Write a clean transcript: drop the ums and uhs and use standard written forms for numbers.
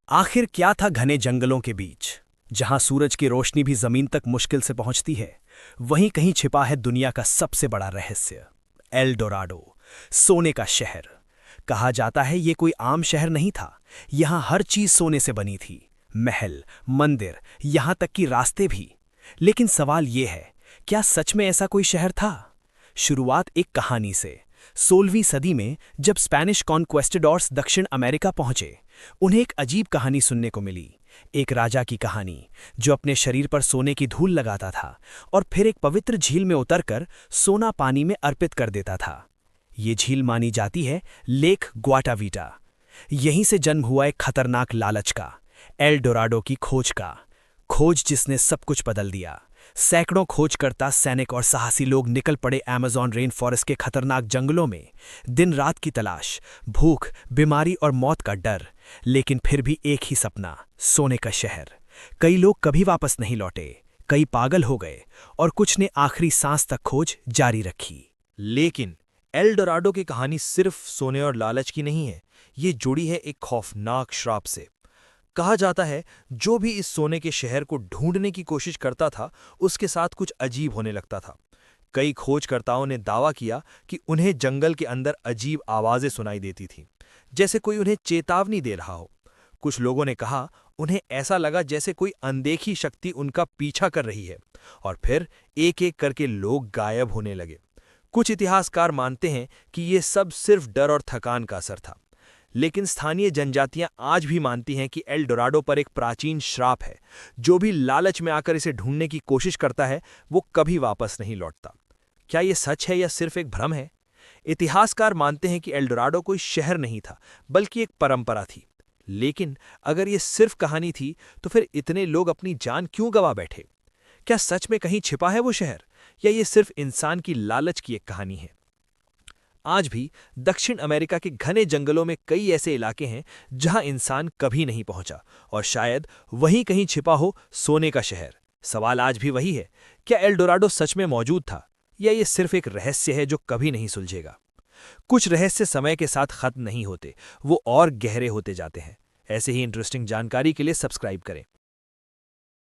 आखिर क्या था घने जंगलों के बीच, जहां सूरज की रोशनी भी जमीन तक मुश्किल से पहुंचती है। वहीं कहीं छिपा है दुनिया का सबसे बड़ा रहस्य, एल डोराडो, सोने का शहर। कहा जाता है ये कोई आम शहर नहीं था। यहां हर चीज सोने से बनी थी, महल, मंदिर, यहां तक कि रास्ते भी। लेकिन सवाल ये है, क्या सच में ऐसा कोई शहर था? शुरुआत एक कहानी से। 16वीं सदी में जब स्पेनिश कॉन्क्वेस्टडोर्स दक्षिण अमेरिका पहुंचे, उन्हें एक अजीब कहानी सुनने को मिली। एक राजा की कहानी जो अपने शरीर पर सोने की धूल लगाता था और फिर एक पवित्र झील में उतरकर सोना पानी में अर्पित कर देता था। ये झील मानी जाती है लेक ग्वाटावीटा। यहीं से जन्म हुआ एक खतरनाक लालच का, एल डोराडो की खोज का। खोज जिसने सब कुछ बदल दिया। सैकड़ों खोजकर्ता, सैनिक और साहसी लोग निकल पड़े अमेज़न रेन फॉरेस्ट के खतरनाक जंगलों में। दिन रात की तलाश, भूख, बीमारी और मौत का डर, लेकिन फिर भी एक ही सपना, सोने का शहर। कई लोग कभी वापस नहीं लौटे, कई पागल हो गए और कुछ ने आखिरी सांस तक खोज जारी रखी। लेकिन एल डोराडो की कहानी सिर्फ सोने और लालच की नहीं है। ये जुड़ी है एक खौफनाक श्राप से। कहा जाता है जो भी इस सोने के शहर को ढूंढने की कोशिश करता था, उसके साथ कुछ अजीब होने लगता था। कई खोजकर्ताओं ने दावा किया कि उन्हें जंगल के अंदर अजीब आवाजें सुनाई देती थीं, जैसे कोई उन्हें चेतावनी दे रहा हो। कुछ लोगों ने कहा उन्हें ऐसा लगा जैसे कोई अनदेखी शक्ति उनका पीछा कर रही है। और फिर एक एक करके लोग गायब होने लगे। कुछ इतिहासकार मानते हैं कि ये सब सिर्फ डर और थकान का असर था, लेकिन स्थानीय जनजातियां आज भी मानती हैं कि एल डोराडो पर एक प्राचीन श्राप है। जो भी लालच में आकर इसे ढूंढने की कोशिश करता है, वो कभी वापस नहीं लौटता। क्या ये सच है या सिर्फ एक भ्रम है? इतिहासकार मानते हैं कि एल डोराडो कोई शहर नहीं था, बल्कि एक परंपरा थी। लेकिन अगर ये सिर्फ कहानी थी, तो फिर इतने लोग अपनी जान क्यों गंवा बैठे? क्या सच में कहीं छिपा है वो शहर, या ये सिर्फ इंसान की लालच की एक कहानी है? आज भी दक्षिण अमेरिका के घने जंगलों में कई ऐसे इलाके हैं जहां इंसान कभी नहीं पहुंचा, और शायद वहीं कहीं छिपा हो सोने का शहर। सवाल आज भी वही है, क्या एल डोराडो सच में मौजूद था, या ये सिर्फ एक रहस्य है जो कभी नहीं सुलझेगा? कुछ रहस्य समय के साथ खत्म नहीं होते, वो और गहरे होते जाते हैं। ऐसे ही इंटरेस्टिंग जानकारी के लिए सब्सक्राइब करें।